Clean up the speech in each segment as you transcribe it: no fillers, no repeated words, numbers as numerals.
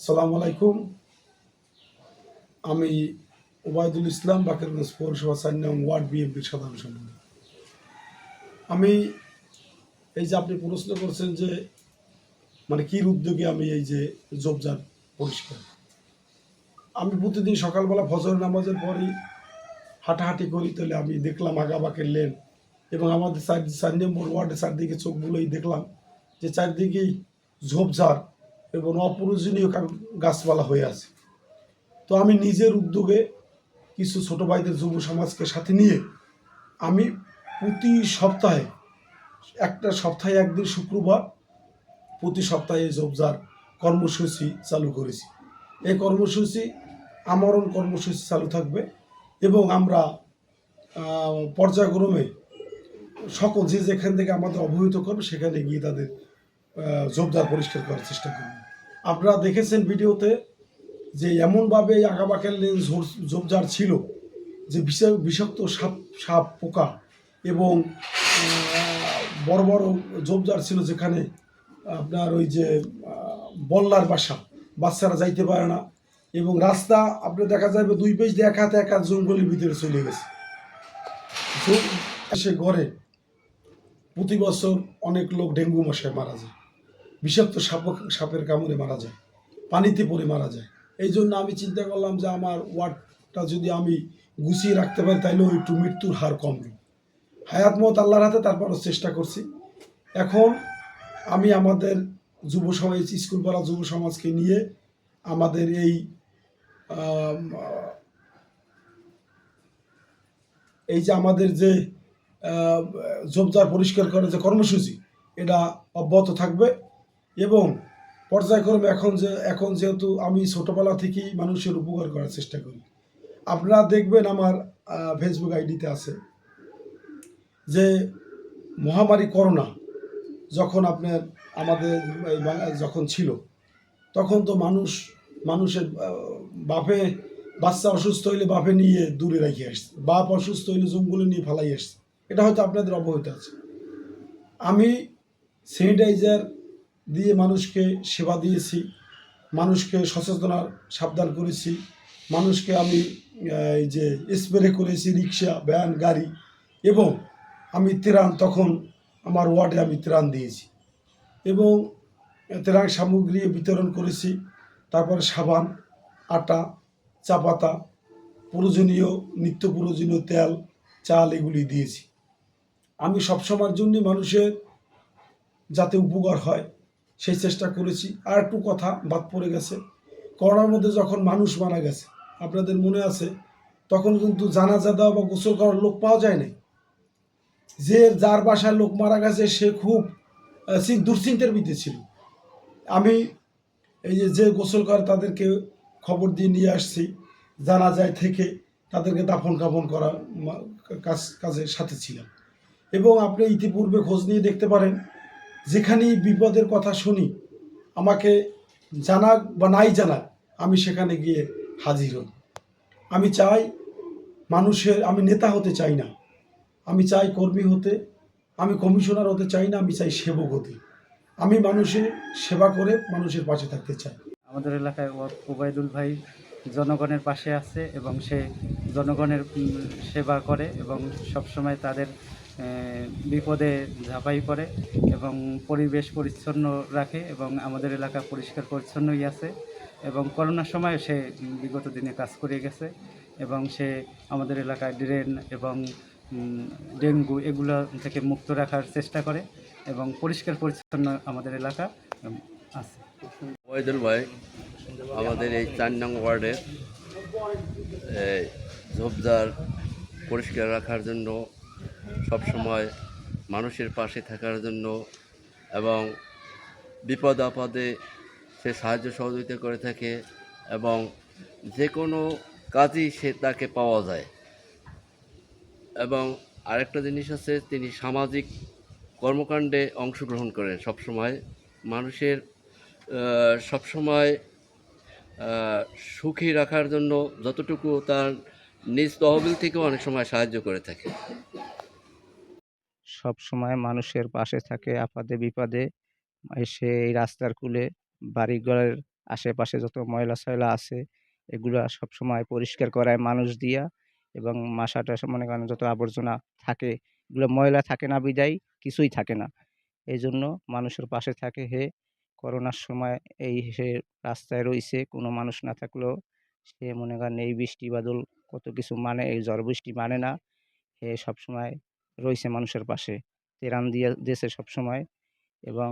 আসসালামু আলাইকুম। আমি ওবায়দুল ইসলাম, বাকেরগঞ্জ পৌরসভা ৪ নং ওয়ার্ড বিএনপির সাধারণ সম্পাদক। আমি এই যে আপনি প্রশ্ন করছেন যে মানে কির উদ্যোগে আমি এই যে ঝোপঝাড় পরিষ্কার, আমি প্রতিদিন সকালবেলা ফজরের নামাজের পরই হাঁটাহাঁটি করি, তাহলে আমি দেখলাম আগাবাকের লেন এবং আমাদের ৪ নম্বর ওয়ার্ডের চারদিকে চোখ বুলেই দেখলাম যে চারদিকেই ঝোপঝাড় এবং অপ্রয়োজনীয় গাছপালা হয়ে আছে। তো আমি নিজের উদ্যোগে কিছু ছোট ভাইদের যুব সমাজকে সাথে নিয়ে আমি প্রতি সপ্তাহে সপ্তাহে একদিন শুক্রবার প্রতি সপ্তাহে ঝোপঝাড় কর্মসূচি চালু করেছি। এই কর্মসূচি আমরণ কর্মসূচি চালু থাকবে এবং আমরা পর্যায়ক্রমে সকল যে যেখান থেকে আমাদের অবহিত করবে সেখানে গিয়ে তাদের ঝোপঝাড় পরিষ্কার করার চেষ্টা করব। আপনারা দেখেছেন ভিডিওতে যে এমনভাবে এই আঁকাবাঁকা লেন ঝোপঝাড় ছিল যে বিষাক্ত সাপ সাপ পোকা এবং বড় বড় ঝোপঝাড় ছিল, যেখানে আপনার ওই যে বল্লার বাচ্চারা যাইতে পারে না এবং রাস্তা আপনি দেখা যাবে দুই পেজ দিয়ে এক হাতে এক হাত জঙ্গলের ভিতরে চলে গেছে। সে ঘরে প্রতি বছর অনেক লোক ডেঙ্গু মশায় মারা যায়, বিষাক্ত সাপের কামড়ে মারা যায়, পানিতে পড়ে মারা যায়। এই জন্য আমি চিন্তা করলাম যে আমার ওয়ার্ডটা যদি আমি গুছিয়ে রাখতে পারি তাহলে একটু মৃত্যুর হার কমবে। হায়াত মত আল্লাহর হাতে, তারপরও চেষ্টা করছি। এখন আমি আমাদের যুব সমাজ, স্কুল পাড়া যুব সমাজকে নিয়ে আমাদের এই যে আমাদের যে ঝোপঝাড় পরিষ্কার করার যে কর্মসূচি, এটা অব্যাহত থাকবে এবং পর্যায়ক্রমে এখন যেহেতু আমি ছোটোবেলা থেকেই মানুষের উপকার করার চেষ্টা করি। আপনারা দেখবেন আমার ফেসবুক আইডিতে আছে যে মহামারী করোনা যখন আমাদের যখন ছিল, তখন তো মানুষের বাপে বাচ্চা অসুস্থ হইলে বাপে নিয়ে দূরে রেখে আসছে, বাপ অসুস্থ হইলে জঙ্গলে নিয়ে ফালাই আসছে। এটা হয়তো আপনাদের অবহিত আছে। আমি স্যানিটাইজার দিয়ে মানুষকে সেবা দিয়েছি, মানুষকে সচেতনার সাবধান করেছি, মানুষকে আমি এই যে স্প্রে করেছি রিক্সা, ভ্যান, গাড়ি, এবং আমি ত্রাণ তখন আমার ওয়ার্ডে আমি ত্রাণ দিয়েছি এবং ত্রাণ সামগ্রী বিতরণ করেছি। তারপরে সাবান, আটা, চা পাতা, প্রয়োজনীয় নিত্য প্রয়োজনীয় তেল, চাল এগুলি দিয়েছি। আমি সবসময়ের জন্য মানুষের যাতে উপকার হয় সেই চেষ্টা করেছি। আর একটু কথা বাদ পড়ে গেছে, করোনার মধ্যে যখন মানুষ মারা গেছে, আপনাদের মনে আছে, তখন কিন্তু জানাজা দেওয়া বা গোসল করার লোক পাওয়া যায় নাই। যার বাসায় লোক মারা গেছে সে খুব দুশ্চিন্তার ভিতরে ছিল। আমি এই যে গোসল করে তাদেরকে খবর দিয়ে নিয়ে আসছি, জানাজায় থেকে তাদেরকে দাফন কাফন করা কাজের সাথে ছিলাম। এবং আপনি ইতিপূর্বে খোঁজ নিয়ে দেখতে পারেন, যেখানেই বিপদের কথা শুনি আমাকে জানাক বা নাই জানাক, আমি সেখানে গিয়ে হাজির হই। আমি চাই আমি নেতা হতে চাই না, আমি চাই কর্মী হতে, আমি কমিশনার হতে চাই না, আমি চাই সেবক হতে। আমি মানুষের সেবা করে মানুষের পাশে থাকতে চাই। আমাদের এলাকায় ওবায়দুল ভাই জনগণের পাশে আছে এবং সে জনগণের সেবা করে এবং সবসময় তাদের বিপদে ঝাঁপাই পড়ে এবং পরিবেশ পরিচ্ছন্ন রাখে এবং আমাদের এলাকা পরিষ্কার পরিচ্ছন্নই আছে এবং করোনার সময় সে বিগত দিনে কাজ করে গেছে এবং সে আমাদের এলাকায় ড্রেন এবং ডেঙ্গু এগুলো থেকে মুক্ত রাখার চেষ্টা করে এবং পরিষ্কার পরিচ্ছন্ন আমাদের এলাকা আছে। ওবায়দুল ভাই আমাদের এই ৪ নং ওয়ার্ডের ঝোপঝাড় পরিষ্কার রাখার জন্য, সবসময় মানুষের পাশে থাকার জন্য এবং বিপদ আপদে সে সাহায্য সহযোগিতা করে থাকে এবং যে কোনো কাজই তাকে পাওয়া যায়। এবং আরেকটা জিনিস আছে, তিনি সামাজিক কর্মকাণ্ডে অংশগ্রহণ করেন সবসময়, মানুষের সবসময় সুখী রাখার জন্য যতটুকু তার নিজ তহবিল থেকেও অনেক সময় সাহায্য করে থাকে। সব সময় মানুষের পাশে থাকে, আপদে বিপদে এসে এই রাস্তার কূলে বাড়িঘরের আশেপাশে যত ময়লা সয়লা আছে এগুলা সবসময় পরিষ্কার করায় মানুষ দিয়া, এবং মাশা-টাশা মনে করেন যত আবর্জনা থাকে এগুলো ময়লা থাকে না বিধায় কিছুই থাকে না। এইজন্য মানুষের পাশে থাকে হে। করোনার সময় সে রাস্তায় রইছে, কোনো মানুষ না থাকলেও সে মনে করেন এই বৃষ্টি বাদল কত কিছু মানে, এই ঝড় বৃষ্টি মানে না। সে সবসময় রইছে মানুষের পাশে, ত্রাণ দিয়েছে সবসময়। এবং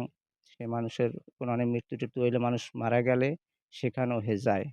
সে মানুষের কোনো মৃত্যু-টিত্যু হইলে, মানুষ মারা গেলে সেখানেও যায়।